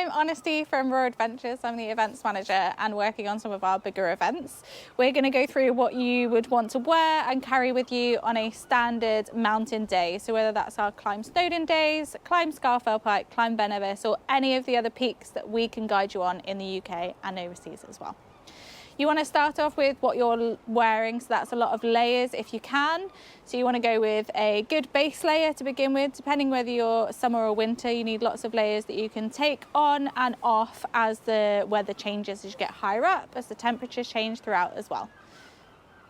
I'm Honesty from Raw Adventures. I'm the events manager and working on some of our bigger events. We're going to go through what you would want to wear and carry with you on a standard mountain day. So whether that's our Climb Snowdon days, Climb Scafell Pike, Climb Ben Nevis, or any of the other peaks that we can guide you on in the UK and overseas as well. You want to start off with what you're wearing, so that's a lot of layers if you can. So you want to go with a good base layer to begin with. Depending whether you're summer or winter, you need lots of layers that you can take on and off as the weather changes, as you get higher up, as the temperatures change throughout as well.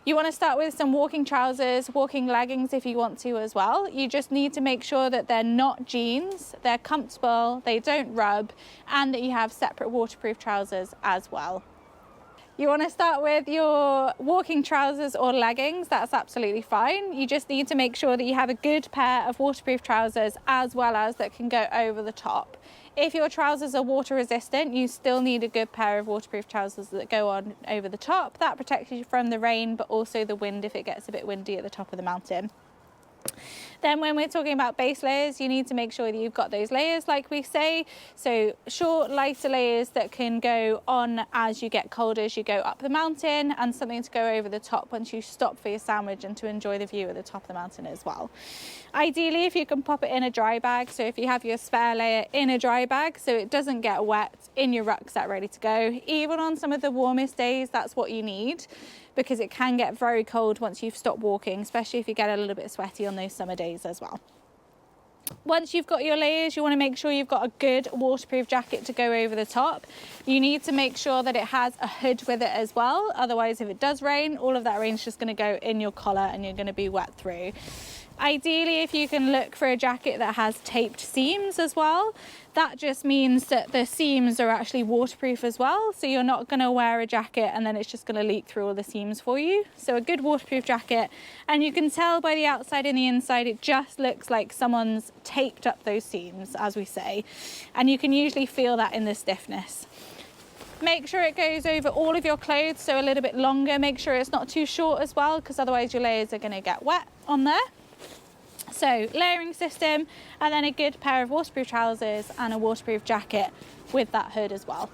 You want to start with some walking trousers, walking leggings if you want to as well. You just need to make sure that they're not jeans, they're comfortable, they don't rub, and that you have separate waterproof trousers as well. You want to start with your walking trousers or leggings, that's absolutely fine. You just need to make sure that you have a good pair of waterproof trousers as well as that can go over the top. If your trousers are water resistant, you still need a good pair of waterproof trousers that go on over the top. That protects you from the rain, but also the wind if it gets a bit windy at the top of the mountain. Then when we're talking about base layers, you need to make sure that you've got those layers like we say. So short, lighter layers that can go on as you get colder, as you go up the mountain, and something to go over the top once you stop for your sandwich and to enjoy the view at the top of the mountain as well. Ideally, if you can pop it in a dry bag, so if you have your spare layer in a dry bag so it doesn't get wet, in your rucksack ready to go. Even on some of the warmest days, that's what you need, because it can get very cold once you've stopped walking, especially if you get a little bit sweaty on those summer days as well. Once you've got your layers, you want to make sure you've got a good waterproof jacket to go over the top. You need to make sure that it has a hood with it as well. Otherwise, if it does rain, all of that rain's just going to go in your collar and you're going to be wet through. Ideally, if you can look for a jacket that has taped seams as well, that just means that the seams are actually waterproof as well. So you're not going to wear a jacket and then it's just going to leak through all the seams for you. So a good waterproof jacket, and you can tell by the outside and the inside, it just looks like someone's taped up those seams, as we say. And you can usually feel that in the stiffness. Make sure it goes over all of your clothes, so a little bit longer. Make sure it's not too short as well, because otherwise your layers are going to get wet on there. So layering system, and then a good pair of waterproof trousers and a waterproof jacket with that hood as well.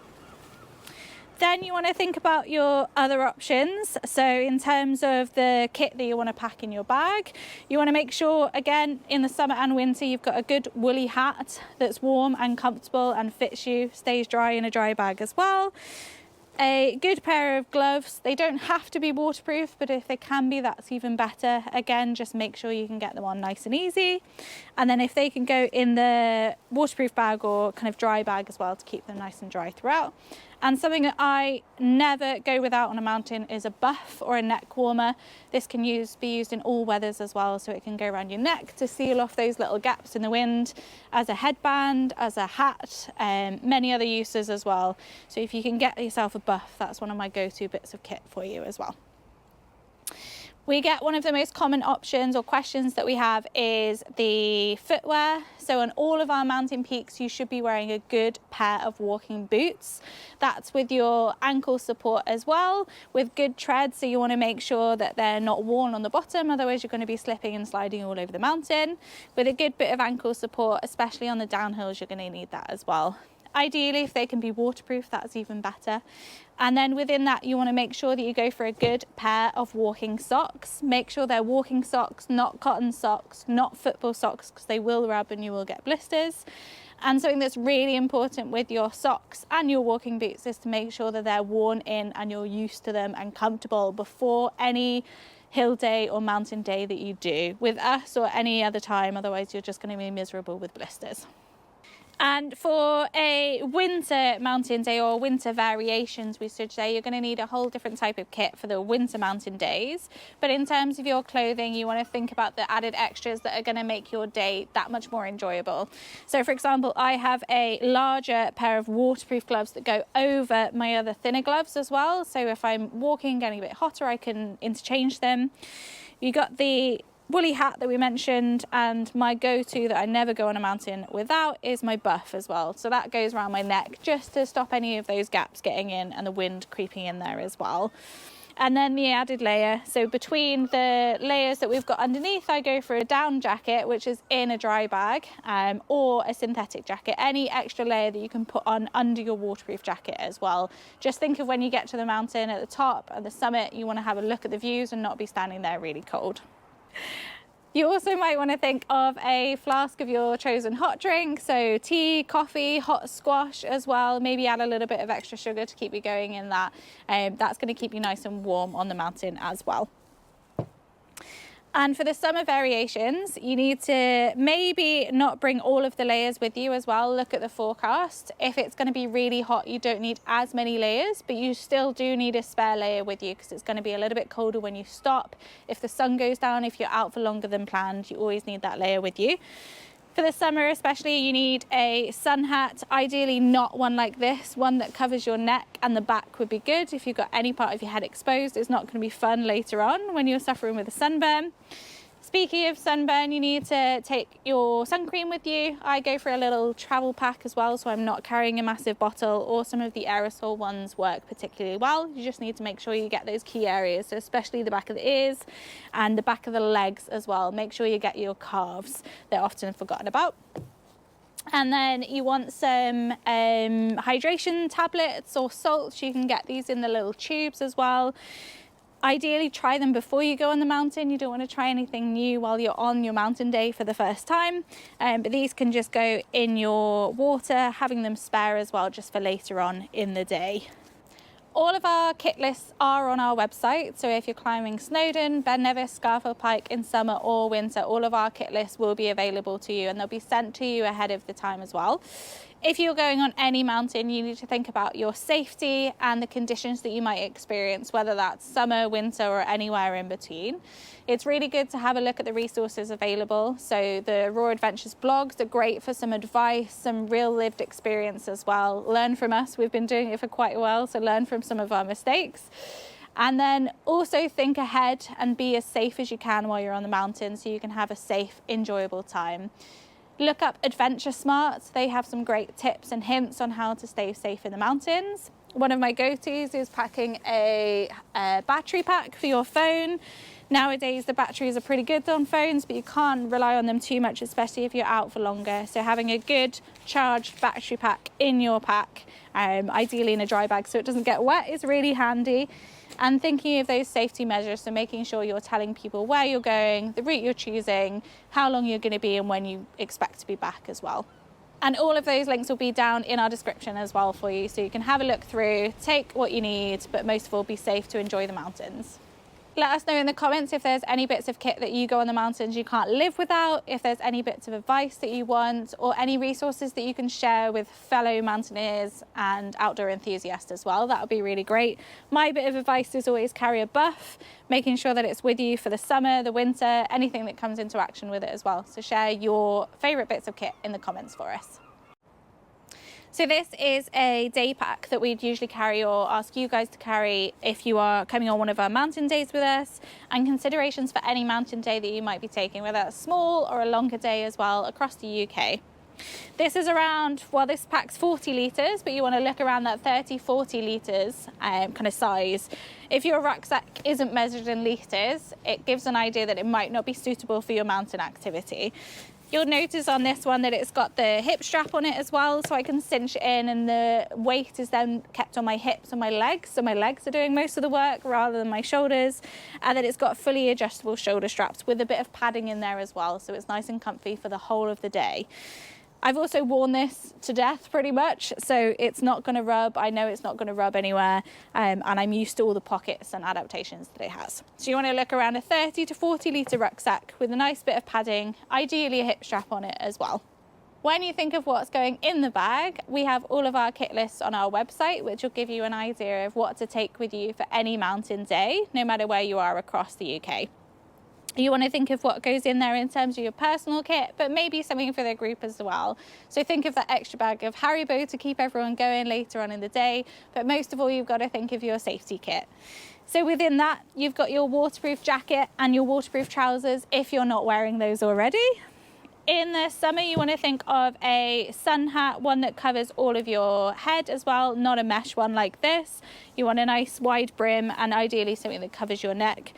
Then you want to think about your other options. So in terms of the kit that you want to pack in your bag, you want to make sure, again, in the summer and winter, you've got a good woolly hat that's warm and comfortable and fits you, stays dry in a dry bag as well. A good pair of gloves. They don't have to be waterproof, but if they can be, that's even better. Again, just make sure you can get them on nice and easy. And then if they can go in the waterproof bag or kind of dry bag as well, to keep them nice and dry throughout. And something that I never go without on a mountain is a buff or a neck warmer. This can be used in all weathers as well, so it can go around your neck to seal off those little gaps in the wind, as a headband, as a hat, many other uses as well. So if you can get yourself a buff, that's one of my go-to bits of kit for you as well. We get one of the most common options or questions that we have is the footwear. So on all of our mountain peaks, you should be wearing a good pair of walking boots. That's with your ankle support as well, with good tread. So you want to make sure that they're not worn on the bottom, otherwise you're going to be slipping and sliding all over the mountain. With a good bit of ankle support, especially on the downhills, you're going to need that as well. Ideally, if they can be waterproof, that's even better. And then within that, you want to make sure that you go for a good pair of walking socks. Make sure they're walking socks, not cotton socks, not football socks, because they will rub and you will get blisters. And something that's really important with your socks and your walking boots is to make sure that they're worn in and you're used to them and comfortable before any hill day or mountain day that you do with us or any other time. Otherwise, you're just going to be miserable with blisters. And for a winter mountain day or winter variations, we should say, you're going to need a whole different type of kit for the winter mountain days. But in terms of your clothing, you want to think about the added extras that are going to make your day that much more enjoyable. So for example, I have a larger pair of waterproof gloves that go over my other thinner gloves as well. So if I'm walking, getting a bit hotter, I can interchange them. You got the woolly hat that we mentioned, and my go-to that I never go on a mountain without is my buff as well. So that goes around my neck just to stop any of those gaps getting in and the wind creeping in there as well. and then the added layer. So between the layers that we've got underneath, I go for a down jacket, which is in a dry bag, or a synthetic jacket, any extra layer that you can put on under your waterproof jacket as well. Just think of when you get to the mountain at the top, at the summit, you want to have a look at the views and not be standing there really cold. You also might want to think of a flask of your chosen hot drink, so tea, coffee, hot squash as well. Maybe add a little bit of extra sugar to keep you going in that. That's going to keep you nice and warm on the mountain as well. And for the summer variations, you need to maybe not bring all of the layers with you as well. Look at the forecast. If it's going to be really hot, you don't need as many layers, but you still do need a spare layer with you because it's going to be a little bit colder when you stop. If the sun goes down, if you're out for longer than planned, you always need that layer with you. For the summer especially, you need a sun hat, ideally not one like this. One that covers your neck and the back would be good. If you've got any part of your head exposed, it's not going to be fun later on when you're suffering with a sunburn. Speaking of sunburn, you need to take your sun cream with you. I go for a little travel pack as well, so I'm not carrying a massive bottle, or some of the aerosol ones work particularly well. You just need to make sure you get those key areas, so especially the back of the ears and the back of the legs as well. Make sure you get your calves. They're often forgotten about. And then you want some hydration tablets or salts. You can get these in the little tubes as well. Ideally, try them before you go on the mountain. You don't want to try anything new while you're on your mountain day for the first time. But these can just go in your water, having them spare as well, just for later on in the day. All of our kit lists are on our website. So if you're climbing Snowdon, Ben Nevis, Scafell Pike in summer or winter, all of our kit lists will be available to you and they'll be sent to you ahead of the time as well. If you're going on any mountain, you need to think about your safety and the conditions that you might experience, whether that's summer, winter, or anywhere in between. It's really good to have a look at the resources available. So the Raw Adventures blogs are great for some advice, some real lived experience as well. Learn from us. We've been doing it for quite a while, so learn from some of our mistakes. And then also think ahead and be as safe as you can while you're on the mountain so you can have a safe, enjoyable time. Look up Adventure Smart. They have some great tips and hints on how to stay safe in the mountains. One of my go-tos is packing a battery pack for your phone. Nowadays, the batteries are pretty good on phones, but you can't rely on them too much, especially if you're out for longer. So having a good charged battery pack in your pack, ideally in a dry bag so it doesn't get wet, is really handy. And thinking of those safety measures, so making sure you're telling people where you're going, the route you're choosing, how long you're going to be and when you expect to be back as well. And all of those links will be down in our description as well for you, so you can have a look through, take what you need, but most of all be safe to enjoy the mountains. Let us know in the comments if there's any bits of kit that you go on the mountains you can't live without, if there's any bits of advice that you want, or any resources that you can share with fellow mountaineers and outdoor enthusiasts as well. That would be really great. My bit of advice is always carry a buff, making sure that it's with you for the summer, the winter, anything that comes into action with it as well. So share your favourite bits of kit in the comments for us. So this is a day pack that we'd usually carry or ask you guys to carry if you are coming on one of our mountain days with us, and considerations for any mountain day that you might be taking, whether that's small or a longer day as well across the UK. This is around, well, this pack's 40 litres, but you want to look around that 30-40 litres kind of size. If your rucksack isn't measured in litres, it gives an idea that it might not be suitable for your mountain activity. You'll notice on this one that it's got the hip strap on it as well, so I can cinch it in, and the weight is then kept on my hips and my legs, so my legs are doing most of the work rather than my shoulders. And then it's got fully adjustable shoulder straps with a bit of padding in there as well, so it's nice and comfy for the whole of the day. I've also worn this to death pretty much, so it's not going to rub. I know it's not going to rub anywhere, and I'm used to all the pockets and adaptations that it has. So you want to look around a 30 to 40 litre rucksack with a nice bit of padding, ideally a hip strap on it as well. When you think of what's going in the bag, we have all of our kit lists on our website, which will give you an idea of what to take with you for any mountain day, no matter where you are across the UK. You want to think of what goes in there in terms of your personal kit, but maybe something for the group as well. So think of that extra bag of Haribo to keep everyone going later on in the day, but most of all, you've got to think of your safety kit. So within that, you've got your waterproof jacket and your waterproof trousers if you're not wearing those already. In the summer, you want to think of a sun hat, one that covers all of your head as well, not a mesh one like this. You want a nice wide brim and ideally something that covers your neck.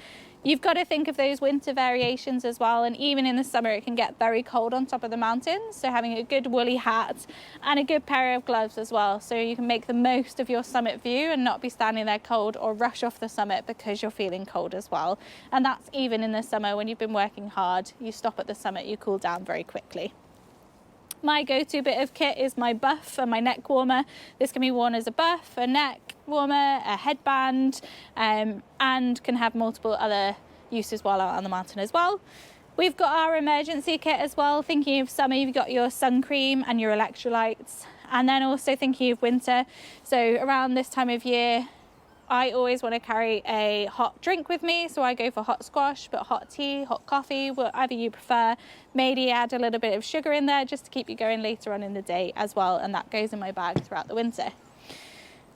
You've got to think of those winter variations as well, and even in the summer it can get very cold on top of the mountains, so having a good woolly hat and a good pair of gloves as well, so you can make the most of your summit view and not be standing there cold or rush off the summit because you're feeling cold as well. And that's even in the summer when you've been working hard, you stop at the summit, you cool down very quickly. My go-to bit of kit is my buff and my neck warmer. This can be worn as a buff, a neck warmer, a headband, and can have multiple other uses while out on the mountain as well. We've got our emergency kit as well. Thinking of summer, you've got your sun cream and your electrolytes, and then also thinking of winter. So around this time of year, I always want to carry a hot drink with me, so I go for hot squash, but hot tea, hot coffee, whatever you prefer. Maybe add a little bit of sugar in there just to keep you going later on in the day as well, and that goes in my bag throughout the winter.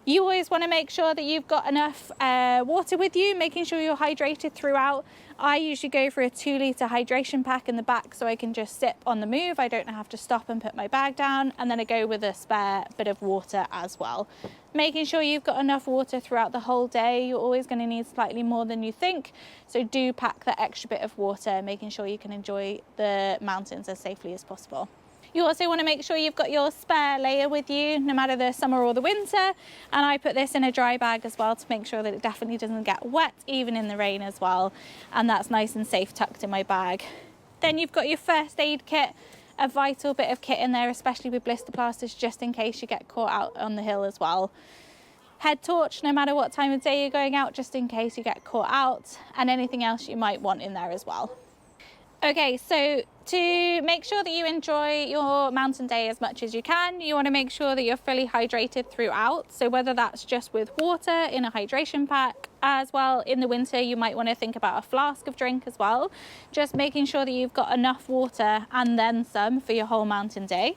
You always want to make sure that you've got enough water with you, making sure you're hydrated throughout. I usually go for a 2-litre hydration pack in the back so I can just sip on the move. I don't have to stop and put my bag down, and then I go with a spare bit of water as well. Making sure you've got enough water throughout the whole day. You're always going to need slightly more than you think, so do pack that extra bit of water, making sure you can enjoy the mountains as safely as possible. You also want to make sure you've got your spare layer with you, no matter the summer or the winter. And I put this in a dry bag as well to make sure that it definitely doesn't get wet, even in the rain as well. And that's nice and safe tucked in my bag. Then you've got your first aid kit, a vital bit of kit in there, especially with blister plasters, just in case you get caught out on the hill as well. Head torch, no matter what time of day you're going out, just in case you get caught out, and anything else you might want in there as well. Okay, so to make sure that you enjoy your mountain day as much as you can, you want to make sure that you're fully hydrated throughout. So whether that's just with water in a hydration pack, as well in the winter you might want to think about a flask of drink as well. Just making sure that you've got enough water and then some for your whole mountain day.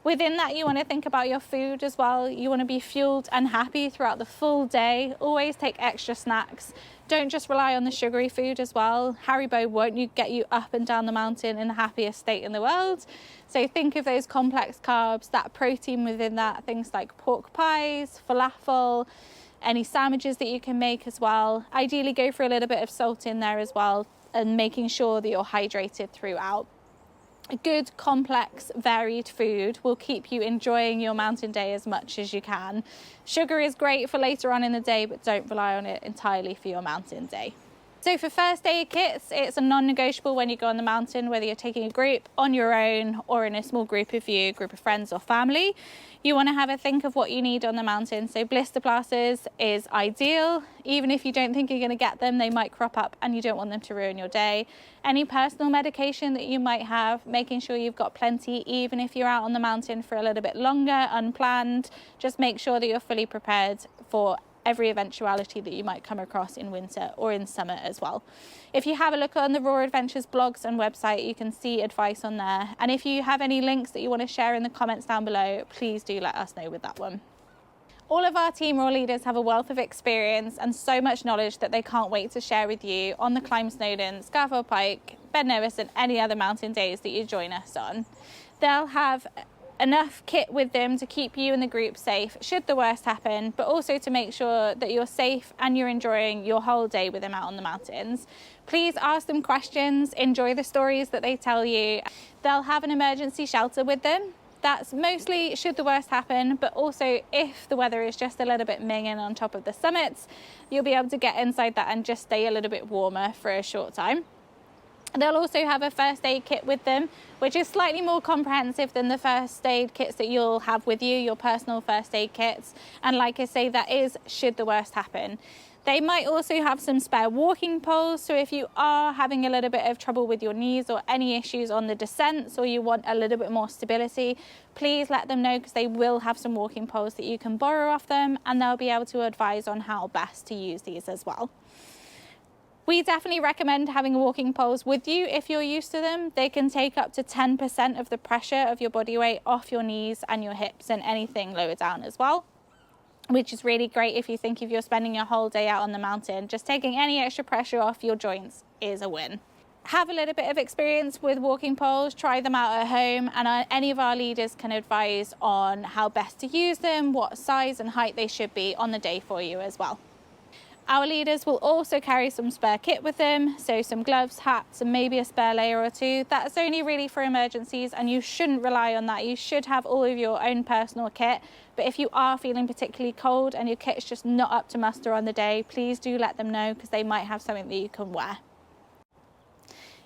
Within that, you want to think about your food as well. You want to be fueled and happy throughout the full day. Always take extra snacks. Don't just rely on the sugary food as well. Haribo won't get you up and down the mountain in the happiest state in the world. So think of those complex carbs, that protein within that, things like pork pies, falafel, any sandwiches that you can make as well. Ideally go for a little bit of salt in there as well, and making sure that you're hydrated throughout. A good, complex, varied food will keep you enjoying your mountain day as much as you can. Sugar is great for later on in the day, but don't rely on it entirely for your mountain day. So for first aid kits, it's a non-negotiable when you go on the mountain, whether you're taking a group, on your own, or in a small group of you, group of friends or family. You want to have a think of what you need on the mountain. So blister plasters is ideal. Even if you don't think you're going to get them, they might crop up and you don't want them to ruin your day. Any personal medication that you might have, making sure you've got plenty, even if you're out on the mountain for a little bit longer, unplanned. Just make sure that you're fully prepared for every eventuality that you might come across in winter or in summer as well. If you have a look on the Raw Adventures blogs and website, you can see advice on there. And if you have any links that you want to share in the comments down below, please do let us know with that one. All of our Team Raw leaders have a wealth of experience and so much knowledge that they can't wait to share with you on the Climb Snowdon, Scafell Pike, Ben Nevis and any other mountain days that you join us on. They'll have enough kit with them to keep you and the group safe should the worst happen, but also to make sure that you're safe and you're enjoying your whole day with them out on the mountains. Please ask them questions, enjoy the stories that they tell you. They'll have an emergency shelter with them. That's mostly should the worst happen, but also if the weather is just a little bit minging on top of the summits, you'll be able to get inside that and just stay a little bit warmer for a short time. They'll also have a first aid kit with them, which is slightly more comprehensive than the first aid kits that you'll have with you, your personal first aid kits. And like I say, that is should the worst happen. They might also have some spare walking poles, so if you are having a little bit of trouble with your knees or any issues on the descents, or you want a little bit more stability, please let them know, because they will have some walking poles that you can borrow off them, and they'll be able to advise on how best to use these as well. We definitely recommend having walking poles with you if you're used to them. They can take up to 10% of the pressure of your body weight off your knees and your hips and anything lower down as well, which is really great if you think if you're spending your whole day out on the mountain. Just taking any extra pressure off your joints is a win. have a little bit of experience with walking poles, try them out at home, and any of our leaders can advise on how best to use them, what size and height they should be on the day for you as well. Our leaders will also carry some spare kit with them, so some gloves, hats, and maybe a spare layer or two. That's only really for emergencies, and you shouldn't rely on that. You should have all of your own personal kit, but if you are feeling particularly cold and your kit's just not up to muster on the day, please do let them know, because they might have something that you can wear.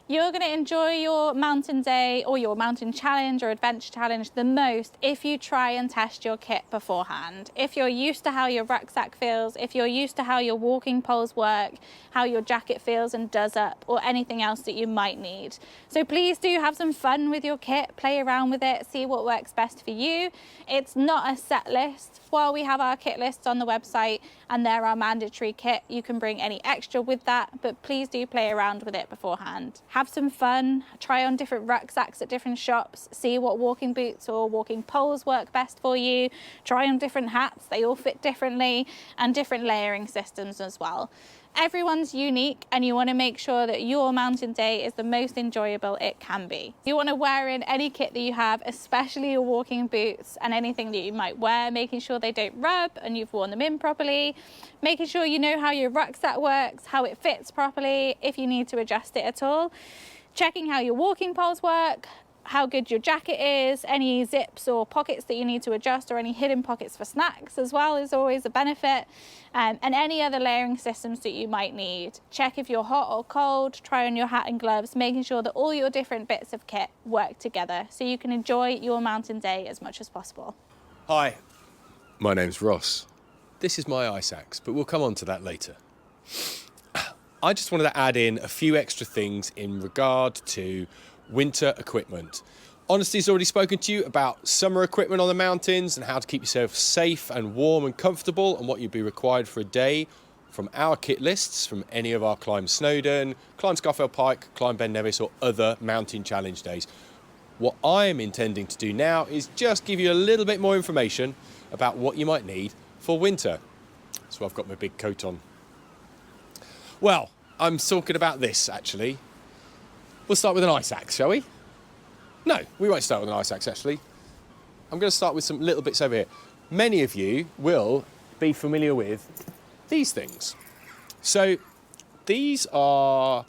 You're going to enjoy your mountain day or your mountain challenge or adventure challenge the most if you try and test your kit beforehand. If you're used to how your rucksack feels, if you're used to how your walking poles work, how your jacket feels and does up, or anything else that you might need. So please do have some fun with your kit, play around with it, see what works best for you. It's not a set list. While we have our kit lists on the website and they're our mandatory kit, you can bring any extra with that, but please do play around with it beforehand. Have some fun, try on different rucksacks at different shops, see what walking boots or walking poles work best for you, try on different hats, they all fit differently, and different layering systems as well. Everyone's unique, and you want to make sure that your mountain day is the most enjoyable it can be. You want to wear in any kit that you have, especially your walking boots and anything that you might wear, making sure they don't rub and you've worn them in properly, making sure you know how your rucksack works, how it fits properly, if you need to adjust it at all, checking how your walking poles work, how good your jacket is, any zips or pockets that you need to adjust, or any hidden pockets for snacks as well is always a benefit, and any other layering systems that you might need. Check if you're hot or cold, try on your hat and gloves, making sure that all your different bits of kit work together so you can enjoy your mountain day as much as possible. Hi, my name's Ross. This is my ice axe, but we'll come on to that later. I just wanted to add in a few extra things in regard to winter equipment. Honesty's already spoken to you about summer equipment on the mountains and how to keep yourself safe and warm and comfortable, and what you'd be required for a day from our kit lists from any of our Climb Snowdon, Climb Scafell Pike, Climb Ben Nevis or other mountain challenge days. What I am intending to do now is just give you a little bit more information about what you might need for winter. So I've got my big coat on. Well, I'm talking about this actually. We'll start with an ice axe, shall we? No, we won't start with an ice axe, actually. I'm going to start with some little bits over here. Many of you will be familiar with these things. So these are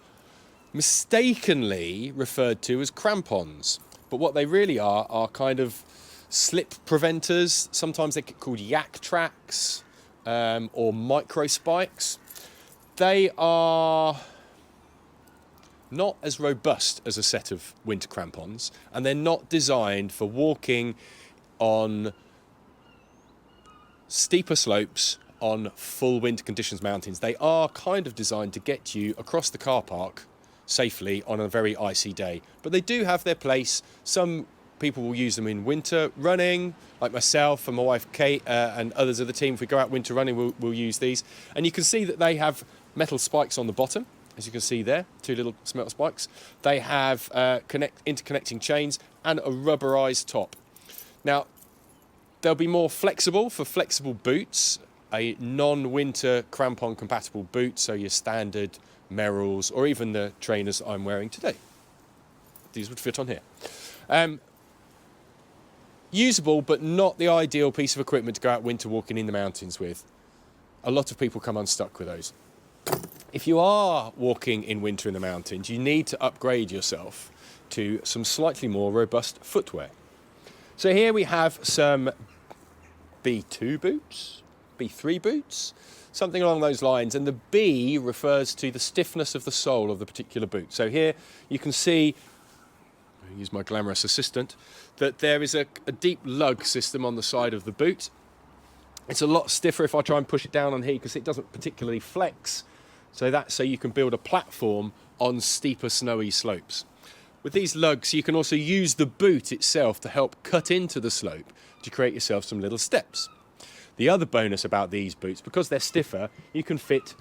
mistakenly referred to as crampons, but what they really are kind of slip preventers. Sometimes they get called yak tracks or micro spikes. They are not as robust as a set of winter crampons, and they're not designed for walking on steeper slopes on full winter conditions mountains. They are kind of designed to get you across the car park safely on a very icy day, but they do have their place. Some people will use them in winter running, like myself and my wife Kate and others of the team. If we go out winter running, we'll use these, and you can see that they have metal spikes on the bottom. As you can see there, two little metal spikes. They have interconnecting chains and a rubberized top. Now, they'll be more flexible for flexible boots, a non-winter crampon compatible boot, so your standard Merrells or even the trainers I'm wearing today. These would fit on here. Usable, but not the ideal piece of equipment to go out winter walking in the mountains with. A lot of people come unstuck with those. If you are walking in winter in the mountains, you need to upgrade yourself to some slightly more robust footwear. So here we have some B2 boots, B3 boots, something along those lines. And the B refers to the stiffness of the sole of the particular boot. So here you can see, I'll use my glamorous assistant, that there is a deep lug system on the side of the boot. It's a lot stiffer if I try and push it down on here because it doesn't particularly flex. So you can build a platform on steeper snowy slopes. With these lugs, you can also use the boot itself to help cut into the slope to create yourself some little steps. The other bonus about these boots, because they're stiffer, you can fit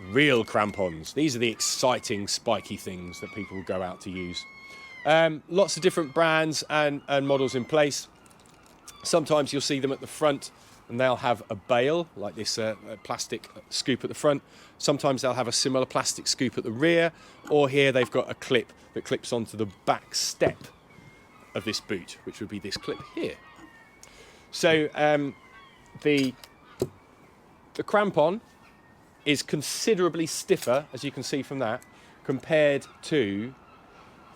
real crampons. These are the exciting spiky things that people go out to use. Lots of different brands and models in place. Sometimes you'll see them at the front and they'll have a bail, like this plastic scoop at the front. Sometimes they'll have a similar plastic scoop at the rear, or here they've got a clip that clips onto the back step of this boot, which would be this clip here. So the crampon is considerably stiffer, as you can see from that, compared to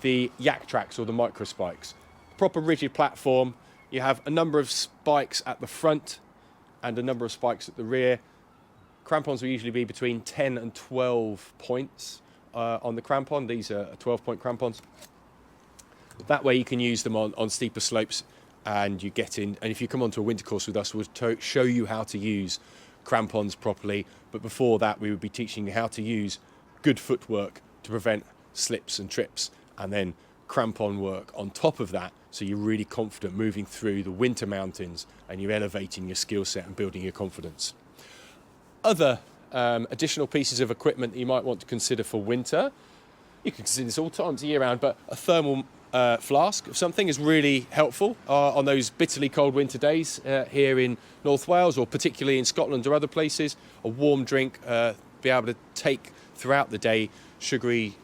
the yak tracks or the micro spikes. Proper rigid platform. You have a number of spikes at the front and a number of spikes at the rear. Crampons will usually be between 10 and 12 points on the crampon. These are 12-point crampons. That way you can use them on steeper slopes, and you get in. And if you come onto a winter course with us, we'll show you how to use crampons properly. But before that, we would be teaching you how to use good footwork to prevent slips and trips, and then crampon work on top of that, so you're really confident moving through the winter mountains and you're elevating your skill set and building your confidence. Other additional pieces of equipment that you might want to consider for winter, you can consider this all times of year round, but a thermal flask of something is really helpful on those bitterly cold winter days here in North Wales, or particularly in Scotland or other places. A warm drink, be able to take throughout the day, sugary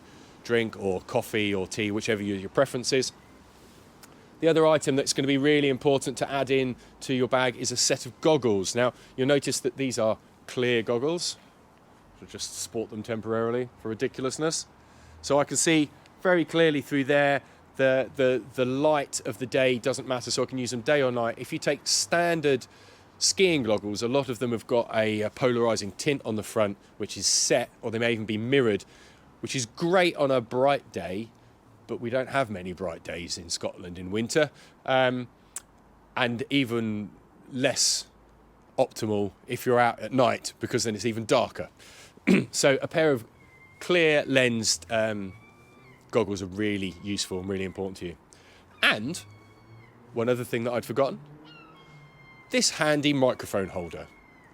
drink or coffee or tea, whichever your preference is. The other item that's going to be really important to add in to your bag is a set of goggles. Now, you'll notice that these are clear goggles. I'll just sport them temporarily for ridiculousness. So I can see very clearly through there. The light of the day doesn't matter, so I can use them day or night. If you take standard skiing goggles, a lot of them have got a polarizing tint on the front, which is set, or they may even be mirrored, which is great on a bright day, but we don't have many bright days in Scotland in winter, and even less optimal if you're out at night, because then it's even darker. So a pair of clear lensed goggles are really useful and really important to you. And one other thing that I'd forgotten, this handy microphone holder,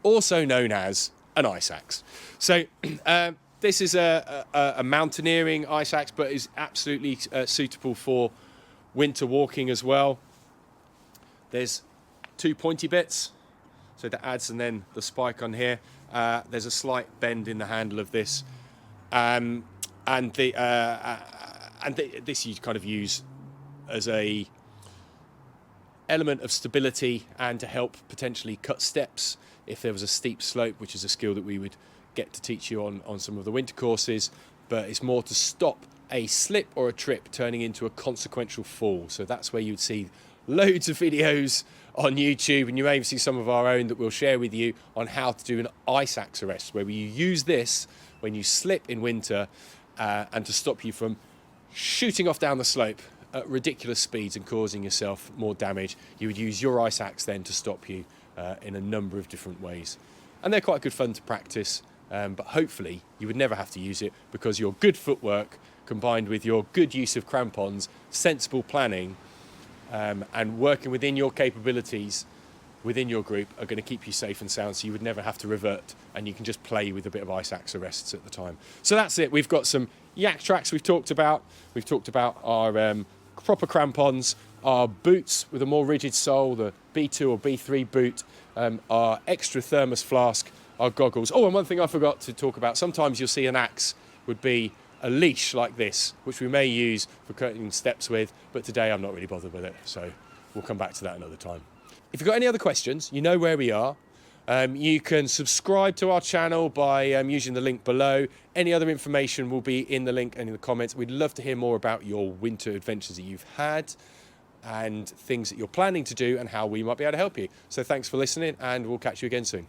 also known as an ice axe. So this is a mountaineering ice axe, but is absolutely suitable for winter walking as well. There's two pointy bits, so that adds, and then the spike on here. There's a slight bend in the handle of this, this you kind of use as a element of stability and to help potentially cut steps if there was a steep slope, which is a skill that we would get to teach you on some of the winter courses, but it's more to stop a slip or a trip turning into a consequential fall. So that's where you'd see loads of videos on YouTube, and you may even see some of our own that we'll share with you on how to do an ice axe arrest, where you use this when you slip in winter and to stop you from shooting off down the slope at ridiculous speeds and causing yourself more damage. You would use your ice axe then to stop you in a number of different ways. And they're quite good fun to practice, but hopefully you would never have to use it, because your good footwork combined with your good use of crampons, sensible planning, and working within your capabilities within your group are going to keep you safe and sound, so you would never have to revert, and you can just play with a bit of ice axe arrests at the time. So that's it. We've got some yak tracks we've talked about. We've talked about our proper crampons, our boots with a more rigid sole, the B2 or B3 boot, our extra thermos flask, our goggles. Oh, and one thing I forgot to talk about, sometimes you'll see an axe would be a leash like this, which we may use for cutting steps with, but today I'm not really bothered with it, so we'll come back to that another time. If you've got any other questions, you know where we are. You can subscribe to our channel by using the link below. Any other information will be in the link and in the comments. We'd love to hear more about your winter adventures that you've had and things that you're planning to do and how we might be able to help you. So thanks for listening, and we'll catch you again soon.